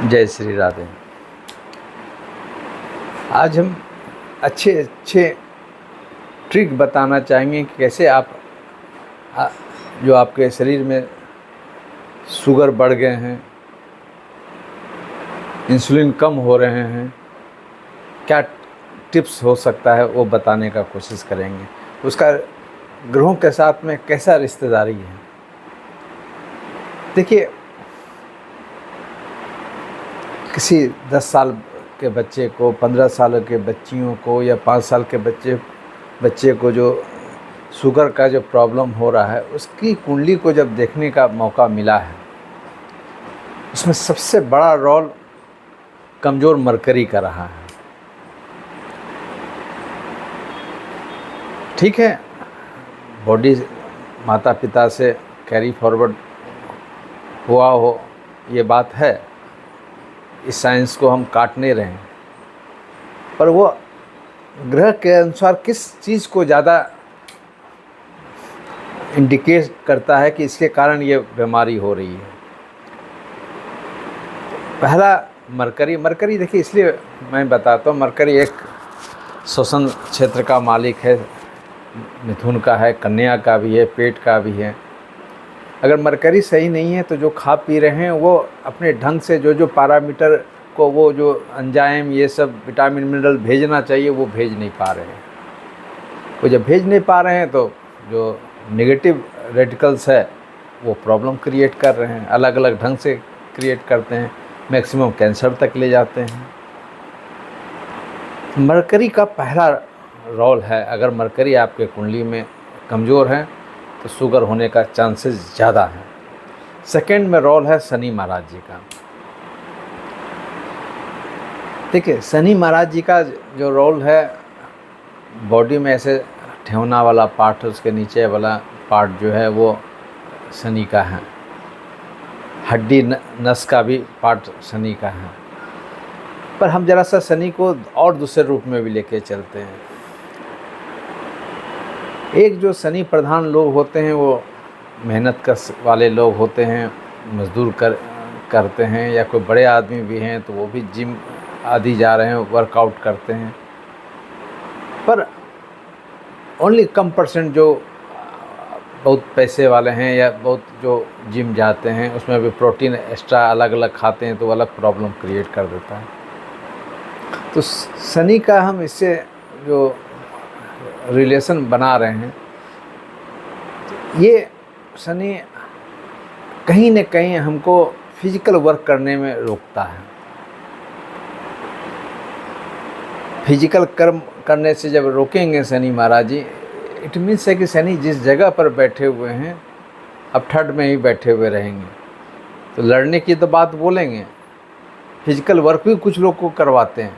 जय श्री राधे। आज हम अच्छे अच्छे ट्रिक बताना चाहेंगे कि कैसे आप जो आपके शरीर में शुगर बढ़ गए हैं, इंसुलिन कम हो रहे हैं, क्या टिप्स हो सकता है वो बताने का कोशिश करेंगे। उसका ग्रहों के साथ में कैसा रिश्तेदारी है। देखिए, किसी 10 साल के बच्चे को, 15 साल के बच्चियों को या 5 साल के बच्चे को जो शुगर का जो प्रॉब्लम हो रहा है, उसकी कुंडली को जब देखने का मौका मिला है, उसमें सबसे बड़ा रोल कमज़ोर मरकरी का रहा है। ठीक है, बॉडी माता पिता से कैरी फॉरवर्ड हुआ हो, ये बात है, इस साइंस को हम काट नहीं रहे हैं, पर वो ग्रह के अनुसार किस चीज़ को ज़्यादा इंडिकेट करता है कि इसके कारण ये बीमारी हो रही है। पहला मरकरी देखिए, इसलिए मैं बताता हूँ, मरकरी एक श्वसन क्षेत्र का मालिक है, मिथुन का है, कन्या का भी है, पेट का भी है। अगर मरकरी सही नहीं है तो जो खा पी रहे हैं वो अपने ढंग से जो पैरामीटर को, वो जो एंजाइम, ये सब विटामिन मिनरल भेजना चाहिए, वो भेज नहीं पा रहे हैं। वो जब भेज नहीं पा रहे हैं तो जो नेगेटिव रेडिकल्स है वो प्रॉब्लम क्रिएट कर रहे हैं, अलग अलग ढंग से क्रिएट करते हैं, मैक्सिमम कैंसर तक ले जाते हैं। मरकरी का पहला रोल है, अगर मरकरी आपके कुंडली में कमज़ोर है तो शुगर होने का चांसेस ज़्यादा है। सेकंड में रोल है शनि महाराज जी का। देखिए, शनि महाराज जी का जो रोल है, बॉडी में ऐसे ठेवना वाला पार्ट, उसके नीचे वाला पार्ट जो है वो शनि का है। हड्डी नस का भी पार्ट शनि का है। पर हम ज़रा सा शनि को और दूसरे रूप में भी लेके चलते हैं। एक जो शनि प्रधान लोग होते हैं वो मेहनत वाले लोग होते हैं, मजदूर करते हैं, या कोई बड़े आदमी भी हैं तो वो भी जिम आदि जा रहे हैं, वर्कआउट करते हैं। पर ओनली कम परसेंट जो बहुत पैसे वाले हैं या बहुत जो जिम जाते हैं, उसमें भी प्रोटीन एक्स्ट्रा अलग अलग खाते हैं तो वो अलग प्रॉब्लम क्रिएट कर देता है। तो शनि का हम इससे जो रिलेशन बना रहे हैं, ये शनि कहीं न कहीं हमको फिजिकल वर्क करने में रोकता है। फिजिकल कर्म करने से जब रोकेंगे शनि महाराज जी, इट मीन्स है कि शनि जिस जगह पर बैठे हुए हैं, अब थर्ड में ही बैठे हुए रहेंगे, तो लड़ने की तो बात बोलेंगे, फिजिकल वर्क भी कुछ लोग को करवाते हैं,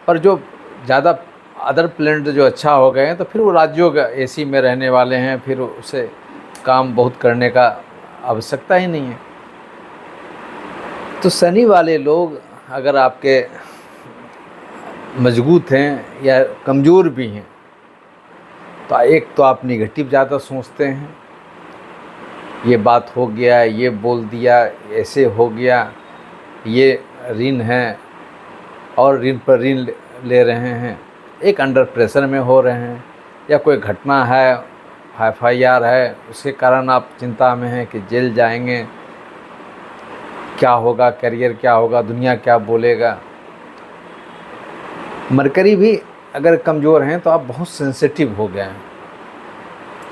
पर जो ज़्यादा अदर प्लैनेट जो अच्छा हो गए हैं तो फिर वो राज्यों का एसी में रहने वाले हैं, फिर उसे काम बहुत करने का आवश्यकता ही नहीं है। तो शनि वाले लोग अगर आपके मजबूत हैं या कमज़ोर भी हैं, तो एक तो आप निगेटिव ज़्यादा सोचते हैं, ये बात हो गया, ये बोल दिया, ऐसे हो गया, ये ऋण है और ऋण पर ऋण ले रहे हैं, एक अंडर प्रेशर में हो रहे हैं, या कोई घटना है, FIR है, उसके कारण आप चिंता में हैं कि जेल जाएंगे, क्या होगा, करियर क्या होगा, दुनिया क्या बोलेगा। मरकरी भी अगर कमज़ोर हैं तो आप बहुत सेंसिटिव हो गए हैं।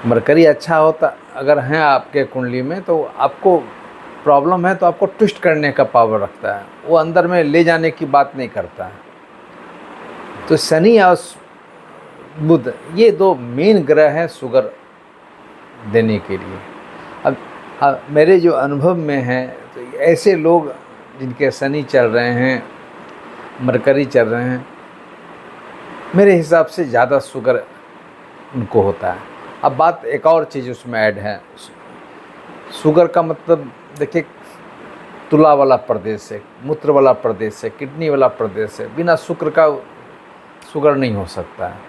मरकरी अच्छा होता अगर हैं आपके कुंडली में तो आपको प्रॉब्लम है तो आपको ट्विस्ट करने का पावर रखता है, वो अंदर में ले जाने की बात नहीं करता है। तो शनि और बुध ये दो मेन ग्रह हैं शुगर देने के लिए। अब मेरे जो अनुभव में है, तो ऐसे लोग जिनके शनि चल रहे हैं, मरकरी चल रहे हैं, मेरे हिसाब से ज़्यादा शुगर उनको होता है। अब बात एक और चीज़ उसमें ऐड है, शुगर का मतलब देखिए, तुला वाला प्रदेश है, मूत्र वाला प्रदेश है, किडनी वाला प्रदेश है, बिना शुक्र का शुगर नहीं हो सकता है।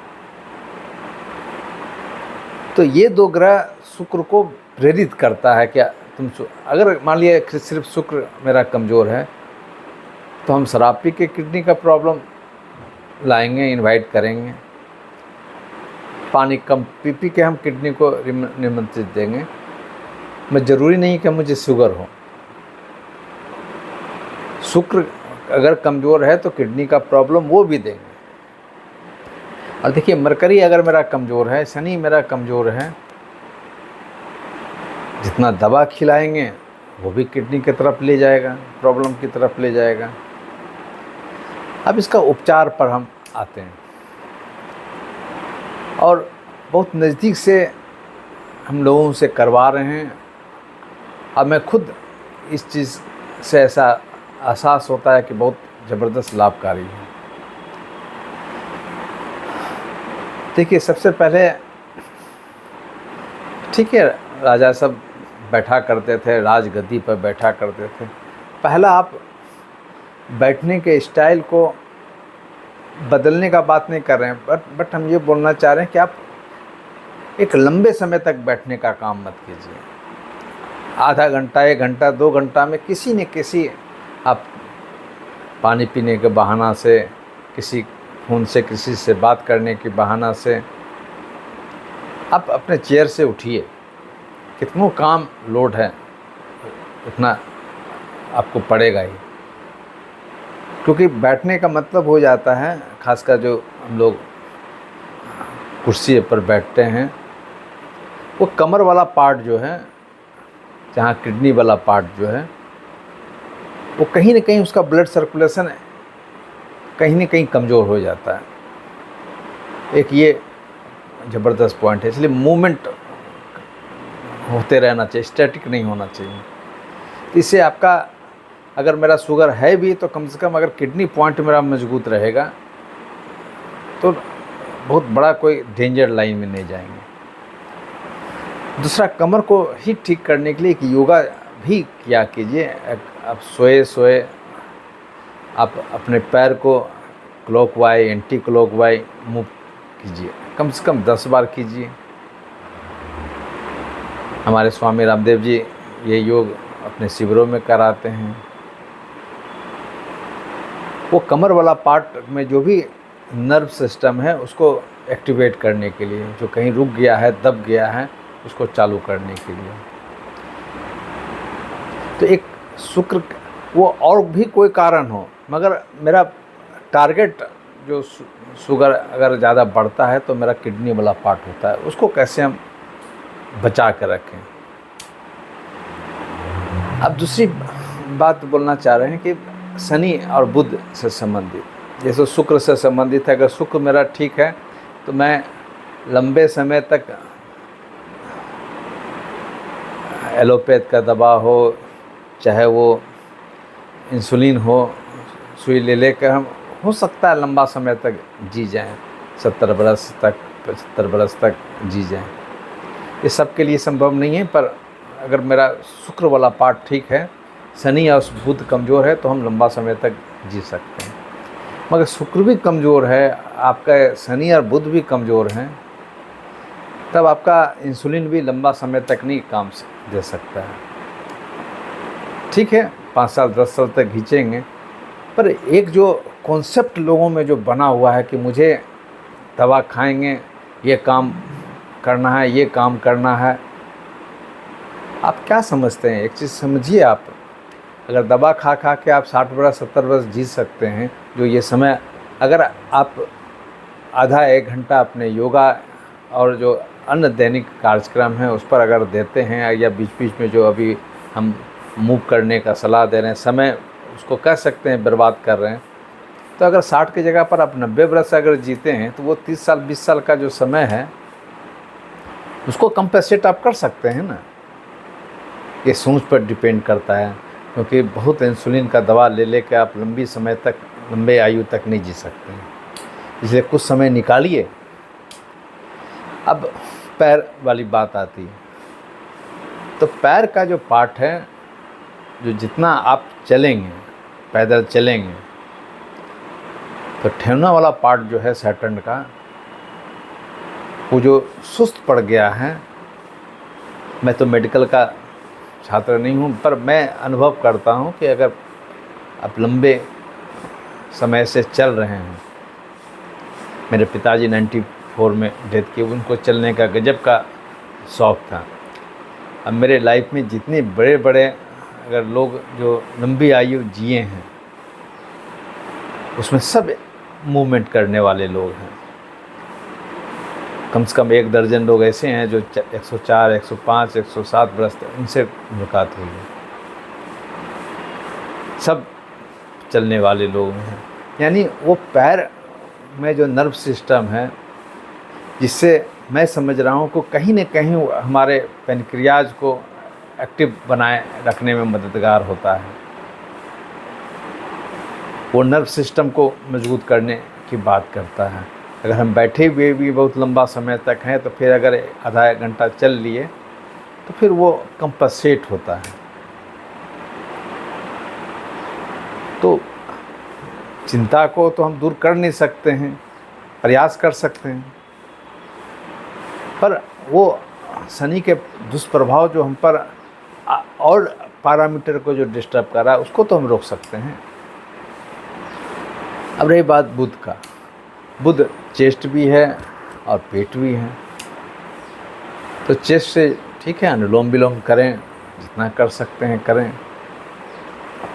तो ये दो ग्रह शुक्र को प्रेरित करता है, क्या तुम अगर मान लिया सिर्फ शुक्र मेरा कमज़ोर है तो हम शराब पी के किडनी का प्रॉब्लम लाएंगे, इनवाइट करेंगे। पानी कम पी पी के हम किडनी को निमंत्रित देंगे। मैं ज़रूरी नहीं कि मुझे शुगर हो। शुक्र अगर कमज़ोर है तो किडनी का प्रॉब्लम वो भी देंगे। और देखिए, मरकरी अगर मेरा कमज़ोर है, शनि मेरा कमज़ोर है, जितना दवा खिलाएंगे वो भी किडनी की तरफ ले जाएगा, प्रॉब्लम की तरफ ले जाएगा। अब इसका उपचार पर हम आते हैं, और बहुत नज़दीक से हम लोगों से करवा रहे हैं। अब मैं खुद इस चीज़ से ऐसा एहसास होता है कि बहुत ज़बरदस्त लाभकारी है। देखिए, सबसे पहले ठीक है, राजा सब बैठा करते थे, राजगद्दी पर बैठा करते थे। पहला आप बैठने के स्टाइल को बदलने का बात नहीं कर रहे हैं, बट हम ये बोलना चाह रहे हैं कि आप एक लंबे समय तक बैठने का काम मत कीजिए। आधा घंटा, 1 घंटा, 2 घंटा में किसी न किसी, आप पानी पीने के बहाना से, किसी फ़ोन से किसी से बात करने के बहाना से आप अपने चेयर से उठिए। कितना काम लोड है उतना आपको पड़ेगा ही, क्योंकि बैठने का मतलब हो जाता है, खासकर जो हम लोग कुर्सी पर बैठते हैं, वो कमर वाला पार्ट जो है, जहाँ किडनी वाला पार्ट जो है, वो कहीं ना कहीं उसका ब्लड सर्कुलेशन कहीं ना कहीं कमज़ोर हो जाता है। एक ये ज़बरदस्त पॉइंट है, इसलिए मूवमेंट होते रहना चाहिए, स्टैटिक नहीं होना चाहिए। इससे आपका, अगर मेरा शुगर है भी तो कम से कम अगर किडनी पॉइंट मेरा मजबूत रहेगा तो बहुत बड़ा कोई डेंजर लाइन में नहीं जाएंगे। दूसरा, कमर को ही ठीक करने के लिए एक योगा भी किया कीजिए। आप सोए आप अपने पैर को क्लॉकवाइज, एंटी क्लॉकवाइज मूव कीजिए, कम से कम 10 बार कीजिए। हमारे स्वामी रामदेव जी ये योग अपने शिविरों में कराते हैं। वो कमर वाला पार्ट में जो भी नर्व सिस्टम है उसको एक्टिवेट करने के लिए, जो कहीं रुक गया है, दब गया है, उसको चालू करने के लिए। तो एक शुक्र, वो और भी कोई कारण हो, मगर मेरा टारगेट जो शुगर अगर ज़्यादा बढ़ता है तो मेरा किडनी वाला पार्ट होता है, उसको कैसे हम बचा कर रखें। अब दूसरी बात बोलना चाह रहे हैं कि शनि और बुध से संबंधित, जैसे शुक्र से संबंधित है, अगर शुक्र मेरा ठीक है तो मैं लंबे समय तक एलोपैथ का दवा हो, चाहे वो इंसुलिन हो, सुई ले लेकर हम हो सकता है लंबा समय तक जी जाएं, 70 बरस तक, 75 बरस तक जी जाएं। ये सबके लिए संभव नहीं है, पर अगर मेरा शुक्र वाला पार्ट ठीक है, शनि और बुध कमज़ोर है, तो हम लंबा समय तक जी सकते हैं। मगर शुक्र भी कमज़ोर है, आपका शनि और बुध भी कमज़ोर हैं, तब आपका इंसुलिन भी लंबा समय तक नहीं काम दे सकता है। ठीक है, 5 साल 10 साल तक खींचेंगे, पर एक जो कॉन्सेप्ट लोगों में जो बना हुआ है कि मुझे दवा खाएंगे, ये काम करना है, ये काम करना है, आप क्या समझते हैं? एक चीज़ समझिए, आप अगर दवा खा खा के आप 60 बरस 70 बरस जी सकते हैं, जो ये समय अगर आप आधा 1 घंटा अपने योगा और जो अन्य दैनिक कार्यक्रम है उस पर अगर देते हैं, या बीच बीच में जो अभी हम मूव करने का सलाह दे रहे हैं, समय उसको कह सकते हैं बर्बाद कर रहे हैं, तो अगर 60 की जगह पर आप 90 बरस अगर जीते हैं तो वो 30 साल 20 साल का जो समय है उसको कंपेंसेट आप कर सकते हैं ना। ये सोच पर डिपेंड करता है, क्योंकि बहुत इंसुलिन का दवा ले लेकर आप लंबी समय तक, लंबे आयु तक नहीं जी सकते हैं, इसलिए कुछ समय निकालिए। अब पैर वाली बात आती है, तो पैर का जो पार्ट है, जो जितना आप चलेंगे, पैदल चलेंगे, तो ठेहुना वाला पार्ट जो है सैटर्न का, वो जो सुस्त पड़ गया है, मैं तो मेडिकल का छात्र नहीं हूँ, पर मैं अनुभव करता हूँ कि अगर आप लंबे समय से चल रहे हैं। मेरे पिताजी 94 में डेथ की, उनको चलने का गजब का शौक़ था। अब मेरे लाइफ में जितने बड़े बड़े अगर लोग जो लंबी आयु जिए हैं, उसमें सब मूवमेंट करने वाले लोग हैं। कम से कम 1 दर्जन लोग ऐसे हैं जो 104, 105, 107 बरस तक उनसे मुलाकात हुई है। सब चलने वाले लोग हैं। यानी वो पैर में जो नर्व सिस्टम है, जिससे मैं समझ रहा हूँ को कहीं न कहीं हमारे पैनक्रियाज को एक्टिव बनाए रखने में मददगार होता है। वो नर्व सिस्टम को मजबूत करने की बात करता है। अगर हम बैठे हुए भी बहुत लंबा समय तक हैं, तो फिर अगर आधा घंटा चल लिए तो फिर वो कंपनसेट होता है। तो चिंता को तो हम दूर कर नहीं सकते हैं, प्रयास कर सकते हैं, पर वो शनि के दुष्प्रभाव जो हम पर और पैरामीटर को जो डिस्टर्ब कर रहा है, उसको तो हम रोक सकते हैं। अब रही बात बुध का, बुध चेस्ट भी है और पेट भी है। तो चेस्ट से ठीक है, अनुलोम विलोम करें, जितना कर सकते हैं करें।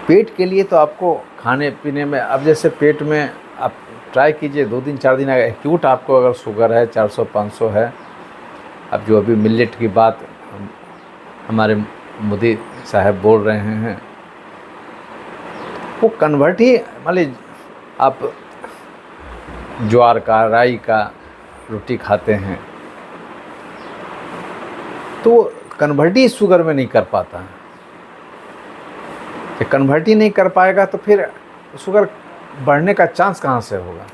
पेट के लिए तो आपको खाने पीने में, अब जैसे पेट में आप ट्राई कीजिए 2 दिन 4 दिन, अगर एक्यूट आपको अगर शुगर है 400-500 है, अब जो अभी मिलेट की बात हमारे मोदी साहब बोल रहे हैं, वो कन्वर्ट ही, मान लीजिए आप ज्वार का, राई का रोटी खाते हैं, तो कन्वर्ट ही शुगर में नहीं कर पाता है। कि कन्वर्ट ही नहीं कर पाएगा तो फिर शुगर बढ़ने का चांस कहाँ से होगा।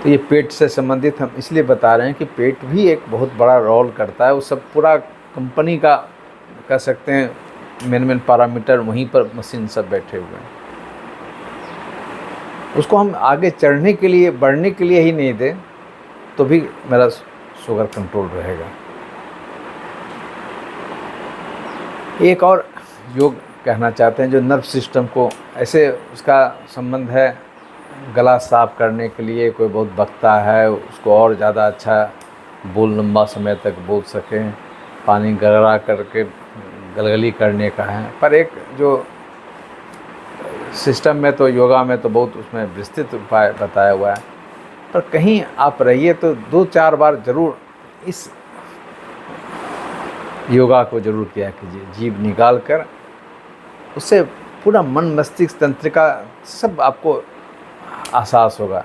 तो ये पेट से संबंधित हम इसलिए बता रहे हैं कि पेट भी एक बहुत बड़ा रोल करता है। वो सब पूरा कंपनी का कह सकते हैं मेन पैरामीटर, वहीं पर मशीन सब बैठे हुए हैं। उसको हम आगे चढ़ने के लिए, बढ़ने के लिए ही नहीं दें तो भी मेरा शुगर कंट्रोल रहेगा। एक और योग कहना चाहते हैं जो नर्व सिस्टम को, ऐसे उसका संबंध है गला साफ करने के लिए। कोई बहुत बकता है, उसको और ज़्यादा अच्छा बोल, लंबा समय तक बोल सकें, पानी गरगरा करके गलगली करने का है। पर एक जो सिस्टम में तो, योगा में तो बहुत उसमें विस्तृत उपाय बताया हुआ है। पर कहीं आप रहिए तो 2-4 बार ज़रूर इस योगा को ज़रूर किया कीजिए। जीभ निकाल कर, उससे पूरा मन, मस्तिष्क, तंत्रिका सब आपको एहसास होगा।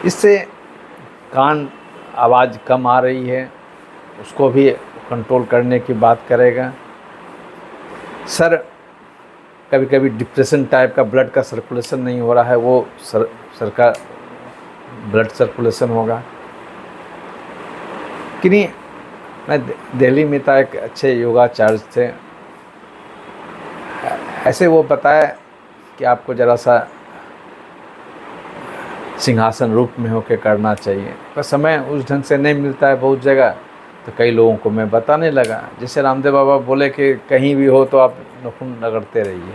इससे कान आवाज़ कम आ रही है, उसको भी कंट्रोल करने की बात करेगा। सर, कभी कभी डिप्रेशन टाइप का, ब्लड का सर्कुलेशन नहीं हो रहा है, वो सर का ब्लड सर्कुलेशन होगा कि नहीं। मैं दिल्ली में था, एक अच्छे योगाचार्य थे, ऐसे वो बताया कि आपको ज़रा सा सिंहासन रूप में होकर करना चाहिए। पर समय उस ढंग से नहीं मिलता है बहुत जगह, तो कई लोगों को मैं बताने लगा। जैसे रामदेव बाबा बोले कि कहीं भी हो तो आप नखून रगड़ते रहिए।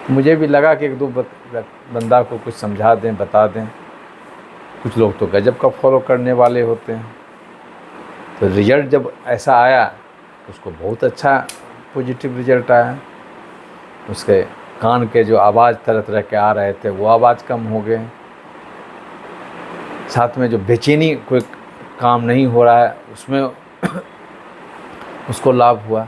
मुझे भी लगा कि 1-2 बंदा को कुछ समझा दें, बता दें। कुछ लोग तो गजब का फॉलो करने वाले होते हैं। तो रिजल्ट जब ऐसा आया, उसको बहुत अच्छा पॉजिटिव रिजल्ट आया। उसके कान के जो आवाज़ तरह तरह के आ रहे थे, वो आवाज़ कम हो गए। साथ में जो बेचैनी, कोई काम नहीं हो रहा है, उसमें उसको लाभ हुआ।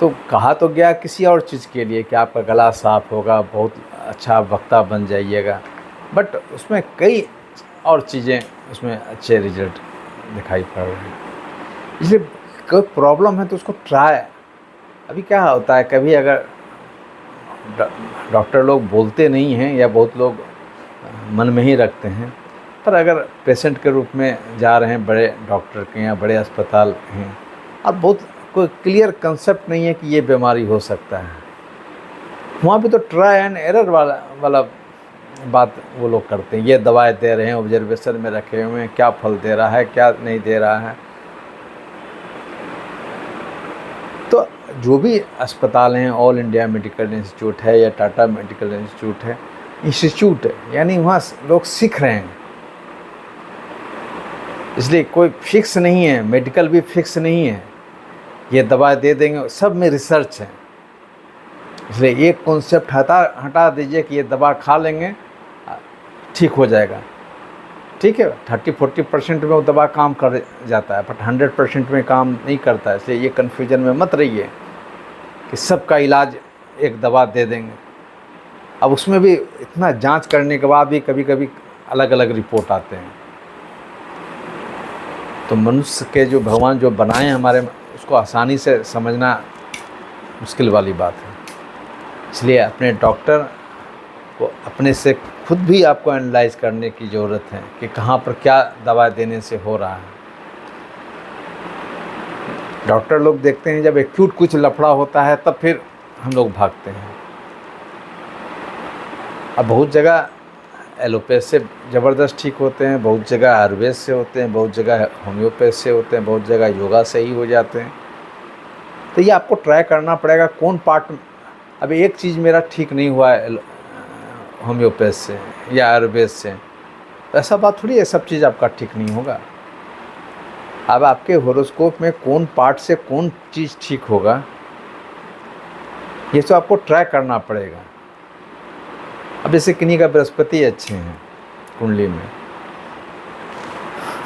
तो कहा तो गया किसी और चीज़ के लिए कि आपका गला साफ़ होगा, बहुत अच्छा वक्ता बन जाइएगा, बट उसमें कई और चीज़ें, उसमें अच्छे रिजल्ट दिखाई पड़ रहे हैं। इसलिए कोई प्रॉब्लम है तो उसको ट्राई। अभी क्या होता है, कभी अगर डॉक्टर लोग बोलते नहीं हैं या बहुत लोग मन में ही रखते हैं, पर अगर पेशेंट के रूप में जा रहे हैं बड़े डॉक्टर के या बड़े अस्पताल हैं, और बहुत कोई क्लियर कंसेप्ट नहीं है कि ये बीमारी हो सकता है, वहाँ पे तो ट्राई एंड एरर वाला बात वो लोग करते हैं। ये दवाएं दे रहे हैं, ऑब्जर्वेशन में रखे हुए हैं, क्या फल दे रहा है, क्या नहीं दे रहा है। तो जो भी अस्पताल हैं, ऑल इंडिया मेडिकल इंस्टीट्यूट है या टाटा मेडिकल इंस्टीट्यूट है, इंस्टीट्यूट है, यानी वहाँ लोग सीख रहे हैं। इसलिए कोई फिक्स नहीं है, मेडिकल भी फिक्स नहीं है, ये दवा दे देंगे, सब में रिसर्च है। इसलिए एक कॉन्सेप्ट हटा दीजिए कि ये दवा खा लेंगे ठीक हो जाएगा। ठीक है, 30-40% में वो दवा काम कर जाता है, बट 100% में काम नहीं करता है। इसलिए ये कन्फ्यूजन में मत रहिए कि सबका इलाज एक दवा दे देंगे। अब उसमें भी इतना जांच करने के बाद भी कभी कभी अलग अलग रिपोर्ट आते हैं। तो मनुष्य के जो भगवान जो बनाए हमारे, उसको आसानी से समझना मुश्किल वाली बात है। इसलिए अपने डॉक्टर को अपने से खुद भी आपको एनालाइज करने की ज़रूरत है कि कहाँ पर क्या दवा देने से हो रहा है। डॉक्टर लोग देखते हैं जब एक्यूट कुछ लफड़ा होता है तब फिर हम लोग भागते हैं। अब बहुत जगह एलोपैथ से ज़बरदस्त ठीक होते हैं, बहुत जगह आयुर्वेद से होते हैं, बहुत जगह होम्योपैथ से होते हैं, बहुत जगह योगा से ही हो जाते हैं। तो ये आपको ट्राई करना पड़ेगा कौन पार्ट। अब एक चीज़ मेरा ठीक नहीं हुआ है होम्योपैथ से या आयुर्वेद से, तो ऐसा बात थोड़ी है सब चीज़ आपका ठीक नहीं होगा। अब आपके होरोस्कोप में कौन पार्ट से कौन चीज़ ठीक होगा, ये तो आपको ट्राई करना पड़ेगा। अब जैसे किन्हीं का बृहस्पति अच्छे हैं कुंडली में,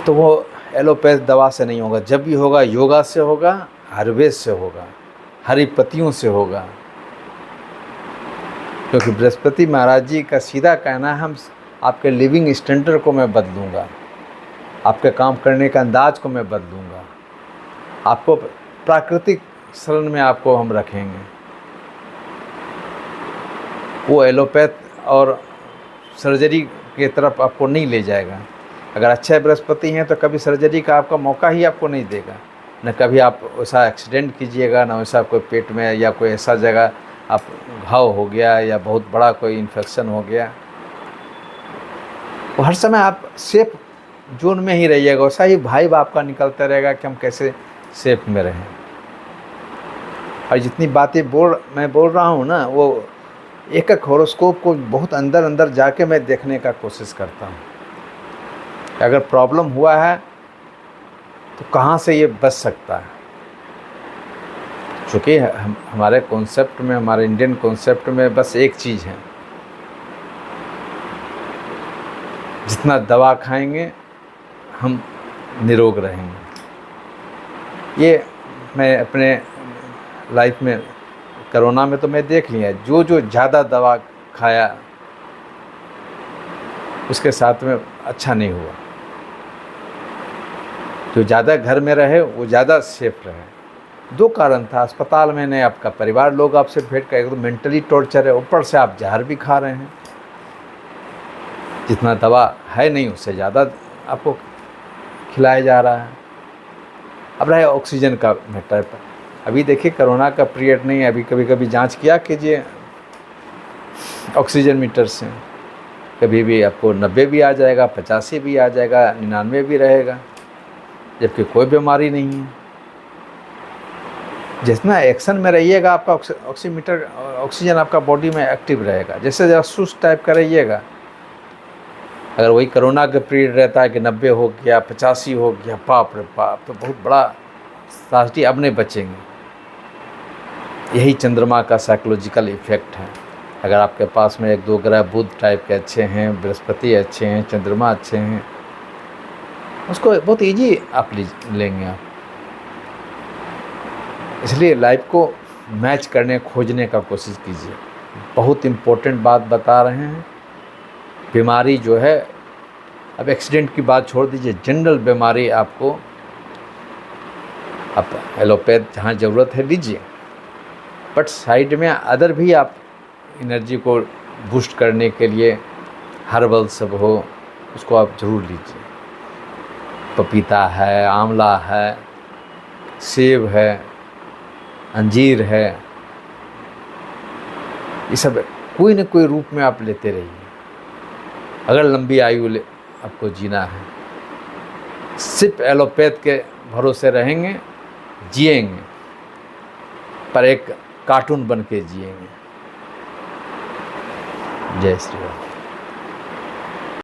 तो वो एलोपैथ दवा से नहीं होगा, जब भी होगा योगा से होगा, आयुर्वेद से होगा, हरी पत्तियों से होगा। क्योंकि बृहस्पति महाराज जी का सीधा कहना है, हम आपके लिविंग स्टैंडर्ड को मैं बदलूँगा, आपके काम करने का अंदाज को मैं बदलूँगा, आपको प्राकृतिक शरण में आपको हम रखेंगे। वो एलोपैथ और सर्जरी की तरफ आपको नहीं ले जाएगा। अगर अच्छे बृहस्पति हैं तो कभी सर्जरी का आपका मौका ही आपको नहीं देगा, न कभी आप वैसा एक्सीडेंट कीजिएगा, न वैसा कोई पेट में या कोई ऐसा जगह आप घाव हो गया या बहुत बड़ा कोई इन्फेक्शन हो गया। तो हर समय आप सेफ जोन में ही रहिएगा। वैसा ही वाइब आपका निकलता रहेगा कि हम कैसे सेफ में रहें। और जितनी बातें मैं बोल रहा हूँ ना, वो एक एक हॉरोस्कोप को बहुत अंदर अंदर जाके मैं देखने का कोशिश करता हूँ। अगर प्रॉब्लम हुआ है तो कहाँ से ये बच सकता है। चूँकि हमारे कॉन्सेप्ट में, हमारे इंडियन कॉन्सेप्ट में बस एक चीज़ है, जितना दवा खाएंगे हम निरोग रहेंगे। ये मैं अपने लाइफ में कोरोना में तो मैं देख लिया, जो ज़्यादा दवा खाया उसके साथ में अच्छा नहीं हुआ। जो ज़्यादा घर में रहे वो ज़्यादा सेफ रहे। दो कारण था, अस्पताल में नहीं, आपका परिवार लोग आपसे भेंट कर, तो मेंटली टॉर्चर है, ऊपर से आप जहर भी खा रहे हैं। जितना दवा है नहीं उससे ज़्यादा आपको खिलाया जा रहा है। अब रहे ऑक्सीजन का मैटर पर, अभी देखिए कोरोना का पीरियड नहीं है, अभी कभी कभी जांच किया कीजिए ऑक्सीजन मीटर से, कभी भी आपको 90 भी आ जाएगा, 85 भी आ जाएगा, 99 भी रहेगा, जबकि कोई बीमारी नहीं है। जितना एक्शन में रहिएगा आपका ऑक्सीजन आपका बॉडी में एक्टिव रहेगा। जैसे ज़रा सुस्त टाइप का रहिएगा, अगर वही कोरोना का पीरियड रहता है कि 90 हो गया, 85 हो गया, बाप रे बाप, तो बहुत बड़ा साथी अब नहीं बचेंगे। यही चंद्रमा का साइकोलॉजिकल इफ़ेक्ट है। अगर आपके पास में 1-2 ग्रह बुध टाइप के अच्छे हैं, बृहस्पति अच्छे हैं, चंद्रमा अच्छे हैं, उसको बहुत ईजी आप लेंगे आप। इसलिए लाइफ को मैच करने, खोजने का कोशिश कीजिए। बहुत इम्पोर्टेंट बात बता रहे हैं। बीमारी जो है, अब एक्सीडेंट की बात छोड़ दीजिए, जनरल बीमारी आपको आप एलोपैथ जहाँ ज़रूरत है लीजिए, बट साइड में अदर भी आप एनर्जी को बूस्ट करने के लिए हर्बल सब हो, उसको आप ज़रूर लीजिए। पपीता है, आंवला है, सेब है, अंजीर है, ये सब कोई न कोई रूप में आप लेते रहिए। अगर लंबी आयु आपको जीना है, सिर्फ एलोपैथ के भरोसे रहेंगे, जिएंगे पर एक कार्टून बन के जिएंगे। जय श्री राम।